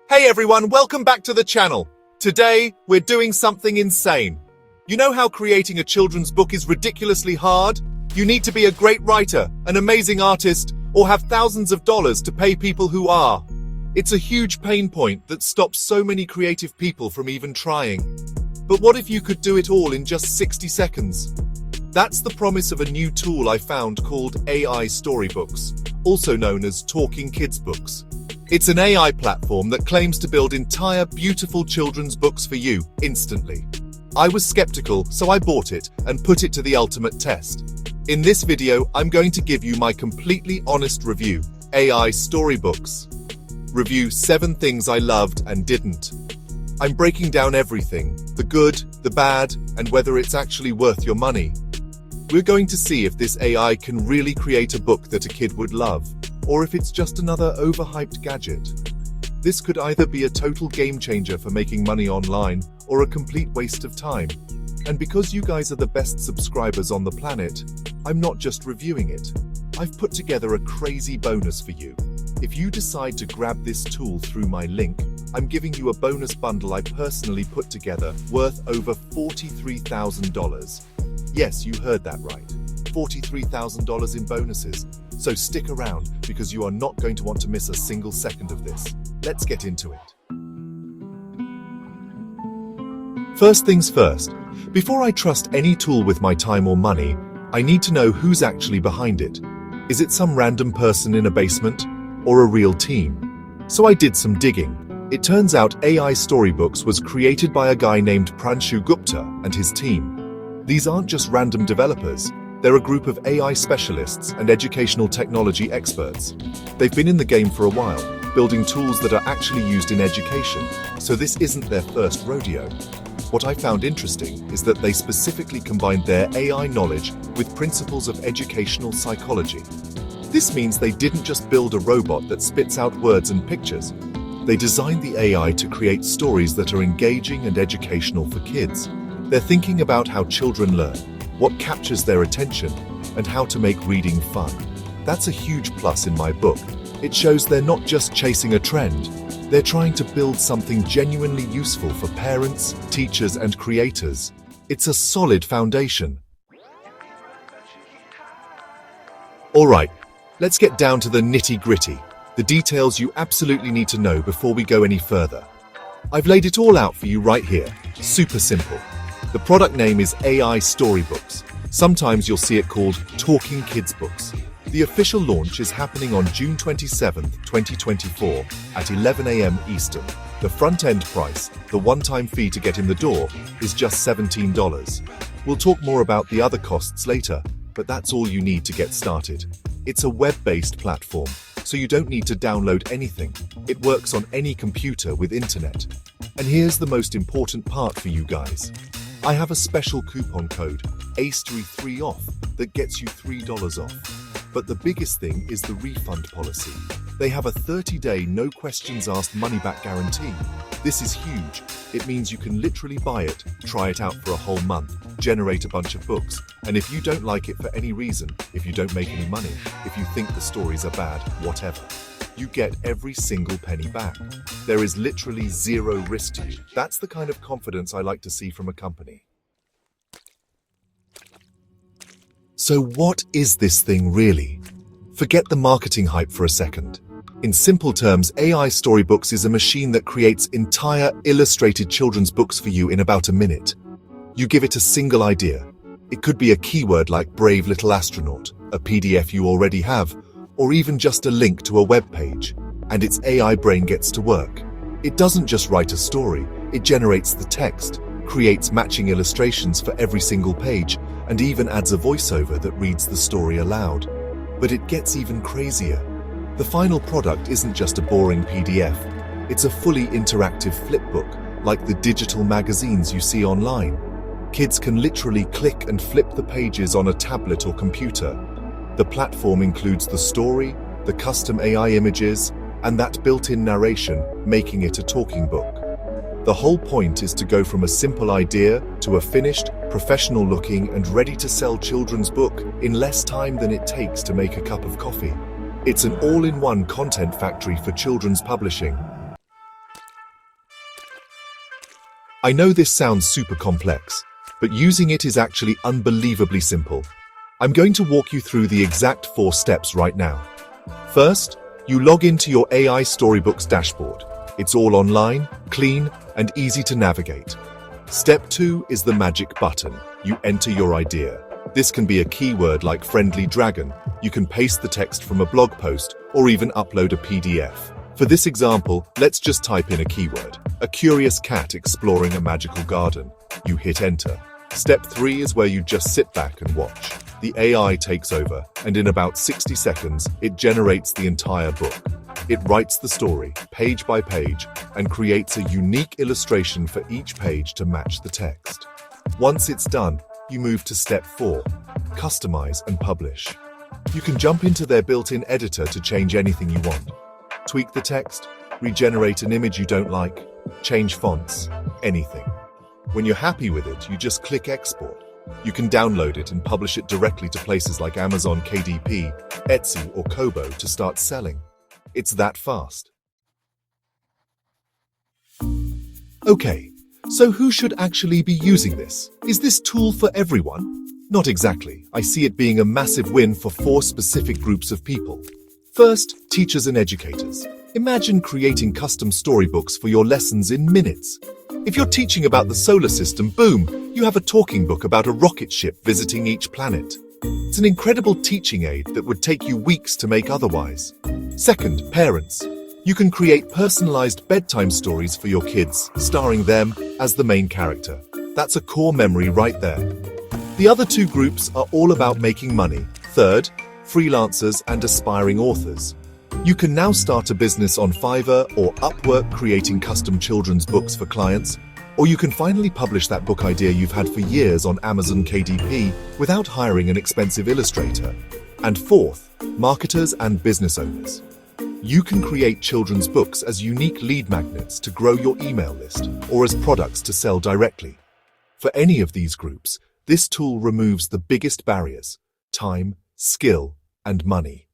Hey everyone, welcome back to the channel. Today, we're doing something insane. You know how creating a children's book is ridiculously hard? You need to be a great writer, an amazing artist, or have thousands of dollars to pay people who are. It's a huge pain point that stops so many creative people from even trying. But what if you could do it all in just 60 seconds? That's the promise of a new tool I found called AI StoryBooks, also known as TalkingKidsBooks. It's an AI platform that claims to build entire beautiful children's books for you instantly. I was skeptical, so I bought it and put it to the ultimate test. In this video, I'm going to give you my completely honest review. AI StoryBooks. Review 7 things I loved and didn't. I'm breaking down everything, the good, the bad, and whether it's actually worth your money. We're going to see if this AI can really create a book that a kid would love, or if it's just another overhyped gadget. This could either be a total game changer for making money online, or a complete waste of time. And because you guys are the best subscribers on the planet, I'm not just reviewing it. I've put together a crazy bonus for you. If you decide to grab this tool through my link, I'm giving you a bonus bundle I personally put together worth over $43,000. Yes, you heard that right. $43,000 in bonuses. So stick around because you are not going to want to miss a single second of this. Let's get into it. First things first, before I trust any tool with my time or money, I need to know who's actually behind it. Is it some random person in a basement or a real team? So I did some digging. It turns out AI StoryBooks was created by a guy named Pranshu Gupta and his team. These aren't just random developers. They're a group of AI specialists and educational technology experts. They've been in the game for a while, building tools that are actually used in education, so this isn't their first rodeo. What I found interesting is that they specifically combined their AI knowledge with principles of educational psychology. This means they didn't just build a robot that spits out words and pictures. They designed the AI to create stories that are engaging and educational for kids. They're thinking about how children learn, what captures their attention, and how to make reading fun. That's a huge plus in my book. It shows they're not just chasing a trend. They're trying to build something genuinely useful for parents, teachers, and creators. It's a solid foundation. All right, let's get down to the nitty-gritty, the details you absolutely need to know before we go any further. I've laid it all out for you right here. Super simple. The product name is AI StoryBooks. Sometimes you'll see it called TalkingKidsBooks. The official launch is happening on June 27, 2024 at 11 a.m. Eastern. The front-end price, the one-time fee to get in the door, is just $17. We'll talk more about the other costs later, but that's all you need to get started. It's a web-based platform, so you don't need to download anything. It works on any computer with internet. And here's the most important part for you guys. I have a special coupon code, AIStory3OFF, that gets you $3 off. But the biggest thing is the refund policy. They have a 30-day no questions asked money-back guarantee. This is huge. It means you can literally buy it, try it out for a whole month, generate a bunch of books, and if you don't like it for any reason, if you don't make any money, if you think the stories are bad, whatever, you get every single penny back. There is literally zero risk to you. That's the kind of confidence I like to see from a company. So what is this thing really? Forget the marketing hype for a second. In simple terms, AI StoryBooks is a machine that creates entire illustrated children's books for you in about a minute. You give it a single idea. It could be a keyword like Brave Little Astronaut, a PDF you already have, or even just a link to a web page, and its AI brain gets to work. It doesn't just write a story, it generates the text, creates matching illustrations for every single page, and even adds a voiceover that reads the story aloud. But it gets even crazier. The final product isn't just a boring PDF, it's a fully interactive flipbook, like the digital magazines you see online. Kids can literally click and flip the pages on a tablet or computer. The platform includes the story, the custom AI images, and that built-in narration, making it a talking book. The whole point is to go from a simple idea to a finished, professional-looking and ready-to-sell children's book in less time than it takes to make a cup of coffee. It's an all-in-one content factory for children's publishing. I know this sounds super complex, but using it is actually unbelievably simple. I'm going to walk you through the exact 4 steps right now. First, you log into your AI StoryBooks dashboard. It's all online, clean, and easy to navigate. Step 2 is the magic button. You enter your idea. This can be a keyword like friendly dragon. You can paste the text from a blog post or even upload a PDF. For this example, let's just type in a keyword. A curious cat exploring a magical garden. You hit enter. Step 3 is where you just sit back and watch. The AI takes over, and in about 60 seconds, it generates the entire book. It writes the story, page by page, and creates a unique illustration for each page to match the text. Once it's done, you move to step 4, customize and publish. You can jump into their built-in editor to change anything you want. Tweak the text, regenerate an image you don't like, change fonts, anything. When you're happy with it, you just click export. You can download it and publish it directly to places like Amazon KDP, Etsy, or Kobo to start selling. It's that fast. Okay, so who should actually be using this? Is this tool for everyone? Not exactly. I see it being a massive win for 4 specific groups of people. First, teachers and educators. Imagine creating custom storybooks for your lessons in minutes. If you're teaching about the solar system, boom, you have a talking book about a rocket ship visiting each planet. It's an incredible teaching aid that would take you weeks to make otherwise. Second, parents. You can create personalized bedtime stories for your kids, starring them as the main character. That's a core memory right there. The other 2 groups are all about making money. Third, freelancers and aspiring authors. You can now start a business on Fiverr or Upwork creating custom children's books for clients, or you can finally publish that book idea you've had for years on Amazon KDP without hiring an expensive illustrator. And fourth, marketers and business owners. You can create children's books as unique lead magnets to grow your email list or as products to sell directly. For any of these groups, this tool removes the biggest barriers: time, skill, and money.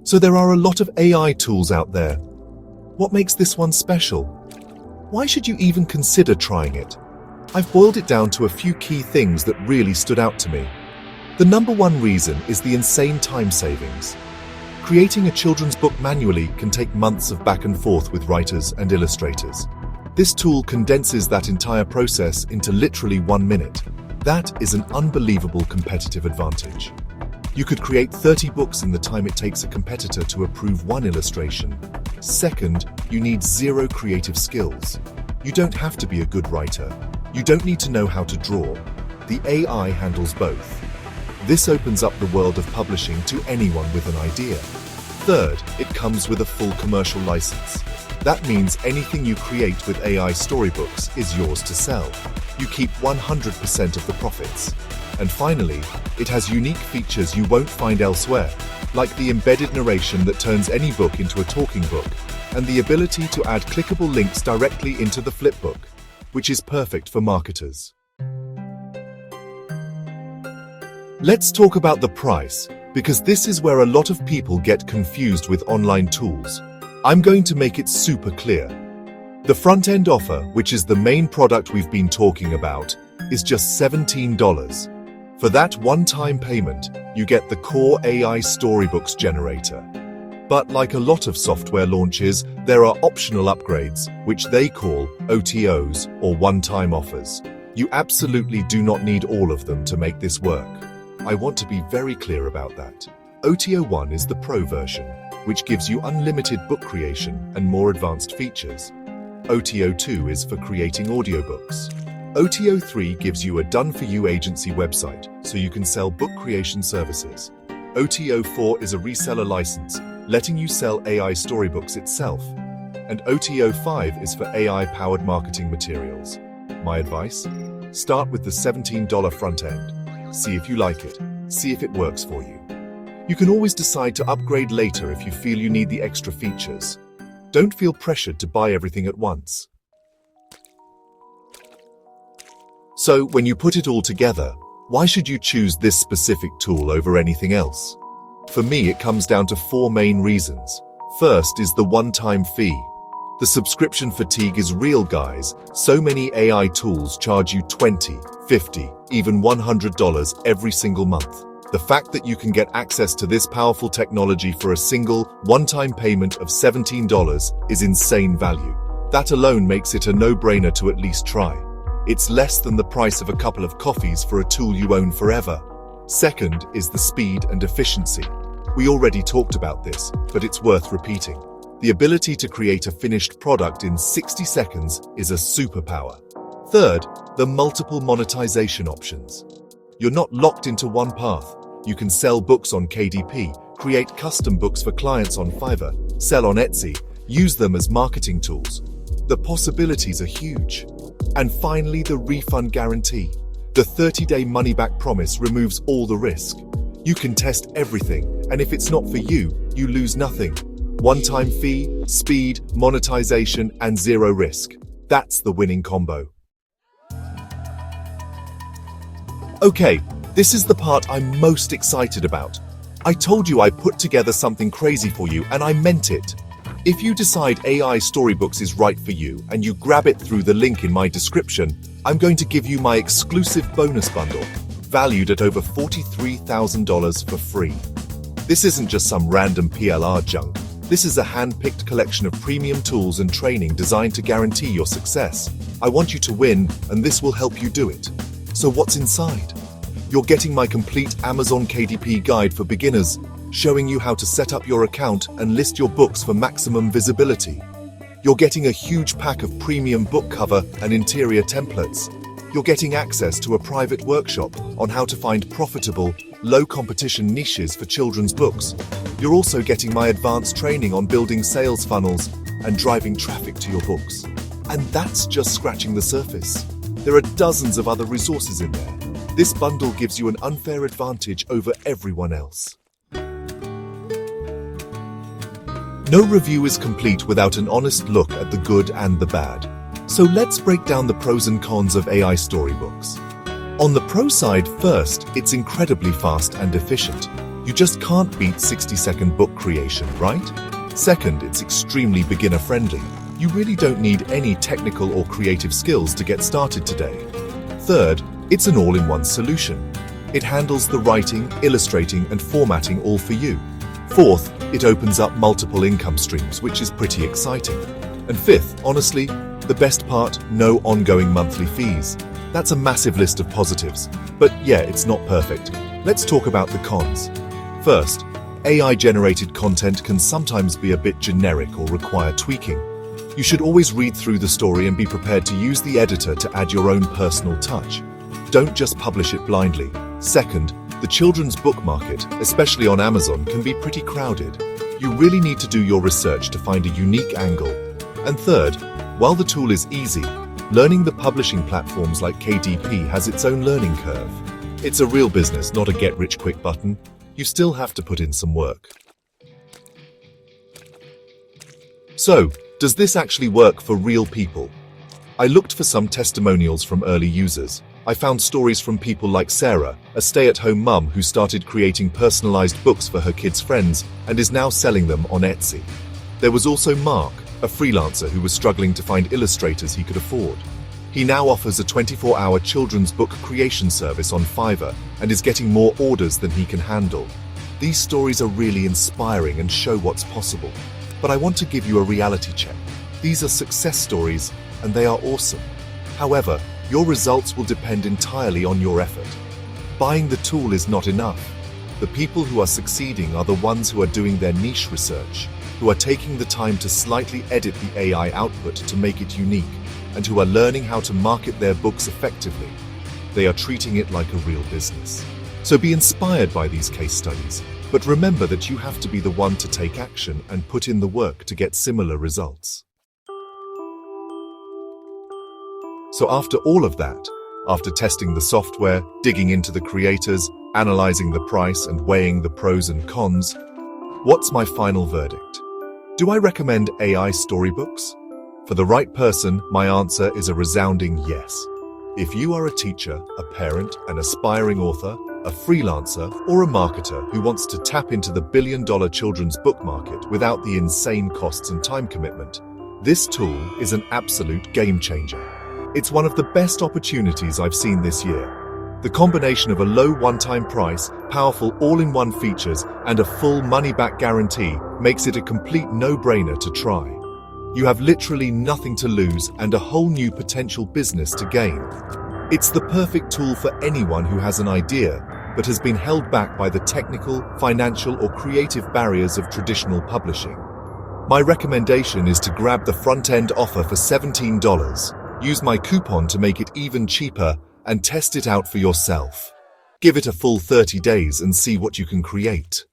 So there are a lot of AI tools out there. What makes this one special? Why should you even consider trying it? I've boiled it down to a few key things that really stood out to me. The number 1 reason is the insane time savings. Creating a children's book manually can take months of back and forth with writers and illustrators. This tool condenses that entire process into literally 1 minute. That is an unbelievable competitive advantage. You could create 30 books in the time it takes a competitor to approve 1 illustration. Second, you need 0 creative skills. You don't have to be a good writer. You don't need to know how to draw. The AI handles both. This opens up the world of publishing to anyone with an idea. Third, it comes with a full commercial license. That means anything you create with AI StoryBooks is yours to sell. You keep 100% of the profits. And finally, it has unique features you won't find elsewhere, like the embedded narration that turns any book into a talking book, and the ability to add clickable links directly into the flipbook, which is perfect for marketers. Let's talk about the price, because this is where a lot of people get confused with online tools. I'm going to make it super clear. The front-end offer, which is the main product we've been talking about, is just $17. For that one-time payment, you get the core AI StoryBooks generator. But like a lot of software launches, there are optional upgrades, which they call OTOs, or one-time offers. You absolutely do not need all of them to make this work. I want to be very clear about that. OTO 1 is the Pro version, which gives you unlimited book creation and more advanced features. OTO 2 is for creating audiobooks. OTO 3 gives you a done-for-you agency website, so you can sell book creation services. OTO 4 is a reseller license, letting you sell AI StoryBooks itself. And OTO 5 is for AI-powered marketing materials. My advice? Start with the $17 front end. See if you like it. See if it works for you. You can always decide to upgrade later if you feel you need the extra features. Don't feel pressured to buy everything at once. So, when you put it all together, why should you choose this specific tool over anything else? For me, it comes down to 4 main reasons. First is the one-time fee. The subscription fatigue is real, guys. So many AI tools charge you $20, $50, even $100 every single month. The fact that you can get access to this powerful technology for a single, one-time payment of $17 is insane value. That alone makes it a no-brainer to at least try. It's less than the price of a couple of coffees for a tool you own forever. Second is the speed and efficiency. We already talked about this, but it's worth repeating. The ability to create a finished product in 60 seconds is a superpower. Third, the multiple monetization options. You're not locked into one path. You can sell books on KDP, create custom books for clients on Fiverr, sell on Etsy, use them as marketing tools. The possibilities are huge. And finally, the refund guarantee. The 30-day money-back promise removes all the risk. You can test everything, and if it's not for you, you lose nothing. One-time fee, speed, monetization, and zero risk. That's the winning combo. Okay, this is the part I'm most excited about. I told you I put together something crazy for you, and I meant it. If you decide AI StoryBooks is right for you and you grab it through the link in my description, I'm going to give you my exclusive bonus bundle, valued at over $43,000 for free. This isn't just some random PLR junk. This is a hand-picked collection of premium tools and training designed to guarantee your success. I want you to win, and this will help you do it. So what's inside? You're getting my complete Amazon KDP guide for beginners, showing you how to set up your account and list your books for maximum visibility. You're getting a huge pack of premium book cover and interior templates. You're getting access to a private workshop on how to find profitable, low-competition niches for children's books. You're also getting my advanced training on building sales funnels and driving traffic to your books. And that's just scratching the surface. There are dozens of other resources in there. This bundle gives you an unfair advantage over everyone else. No review is complete without an honest look at the good and the bad. So let's break down the pros and cons of AI StoryBooks. On the pro side, first, it's incredibly fast and efficient. You just can't beat 60-second book creation, right? Second, it's extremely beginner-friendly. You really don't need any technical or creative skills to get started today. Third, it's an all-in-one solution. It handles the writing, illustrating, and formatting all for you. Fourth, it opens up multiple income streams, which is pretty exciting. And fifth, honestly, the best part, no ongoing monthly fees. That's a massive list of positives. But yeah, it's not perfect. Let's talk about the cons. First, AI-generated content can sometimes be a bit generic or require tweaking. You should always read through the story and be prepared to use the editor to add your own personal touch. Don't just publish it blindly. Second, the children's book market, especially on Amazon, can be pretty crowded. You really need to do your research to find a unique angle. And third, while the tool is easy, learning the publishing platforms like KDP has its own learning curve. It's a real business, not a get-rich-quick button. You still have to put in some work. So, does this actually work for real people? I looked for some testimonials from early users. I found stories from people like Sarah, a stay-at-home mum who started creating personalized books for her kids' friends and is now selling them on Etsy. There was also Mark, a freelancer who was struggling to find illustrators he could afford. He now offers a 24-hour children's book creation service on Fiverr and is getting more orders than he can handle. These stories are really inspiring and show what's possible. But I want to give you a reality check. These are success stories, and they are awesome. However, your results will depend entirely on your effort. Buying the tool is not enough. The people who are succeeding are the ones who are doing their niche research, who are taking the time to slightly edit the AI output to make it unique, and who are learning how to market their books effectively. They are treating it like a real business. So be inspired by these case studies, but remember that you have to be the one to take action and put in the work to get similar results. So after all of that, after testing the software, digging into the creators, analyzing the price and weighing the pros and cons, what's my final verdict? Do I recommend AI StoryBooks? For the right person, my answer is a resounding yes. If you are a teacher, a parent, an aspiring author, a freelancer, or a marketer who wants to tap into the billion-dollar children's book market without the insane costs and time commitment, This tool is an absolute game changer. It's one of the best opportunities I've seen this year. The combination of a low one-time price, powerful all-in-one features, and a full money-back guarantee makes it a complete no-brainer to try. You have literally nothing to lose and a whole new potential business to gain. It's the perfect tool for anyone who has an idea but has been held back by the technical, financial, or creative barriers of traditional publishing. My recommendation is to grab the front-end offer for $17, use my coupon to make it even cheaper, and test it out for yourself. Give it a full 30 days and see what you can create.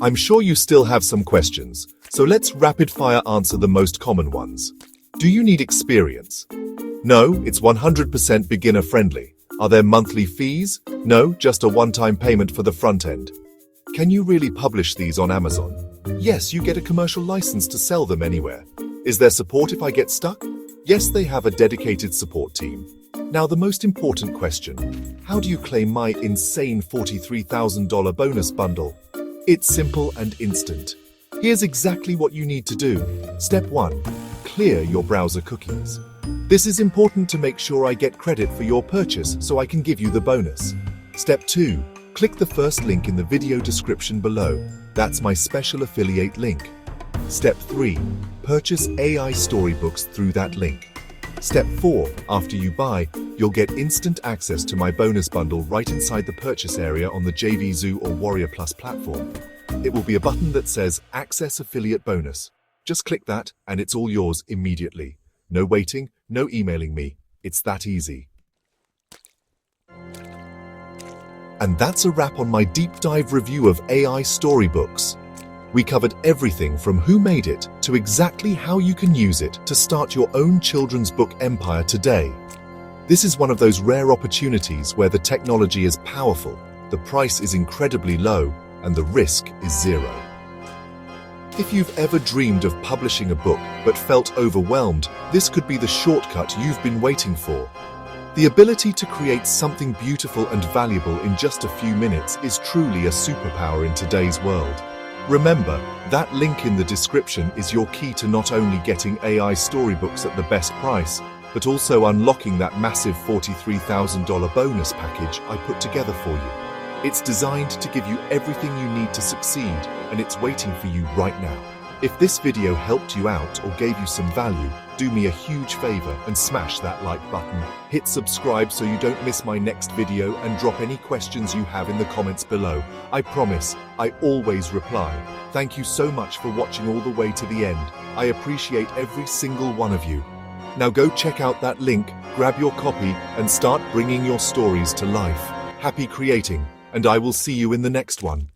I'm sure you still have some questions, so let's rapid-fire answer the most common ones. Do you need experience? No, it's 100% beginner-friendly. Are there monthly fees? No, just a one-time payment for the front end. Can you really publish these on Amazon? Yes, you get a commercial license to sell them anywhere. Is there support if I get stuck? Yes, they have a dedicated support team. Now, the most important question: how do you claim my insane $43,000 bonus bundle? It's simple and instant. Here's exactly what you need to do. Step 1. Clear your browser cookies. This is important to make sure I get credit for your purchase so I can give you the bonus. Step 2. Click the first link in the video description below. That's my special affiliate link. Step 3. Purchase AI StoryBooks through that link. Step 4. After you buy, you'll get instant access to my bonus bundle right inside the purchase area on the JVZoo or Warrior Plus platform. It will be a button that says Access Affiliate Bonus. Just click that and it's all yours immediately. No waiting, no emailing me. It's that easy. And that's a wrap on my deep dive review of AI StoryBooks. We covered everything from who made it to exactly how you can use it to start your own children's book empire today. This is one of those rare opportunities where the technology is powerful, the price is incredibly low, and the risk is zero. If you've ever dreamed of publishing a book but felt overwhelmed, this could be the shortcut you've been waiting for. The ability to create something beautiful and valuable in just a few minutes is truly a superpower in today's world. Remember, that link in the description is your key to not only getting AI StoryBooks at the best price, but also unlocking that massive $43,000 bonus package I put together for you. It's designed to give you everything you need to succeed, and it's waiting for you right now. If this video helped you out or gave you some value, do me a huge favor and smash that like button. Hit subscribe so you don't miss my next video, and drop any questions you have in the comments below. I promise, I always reply. Thank you so much for watching all the way to the end. I appreciate every single one of you. Now go check out that link, grab your copy, and start bringing your stories to life. Happy creating, and I will see you in the next one.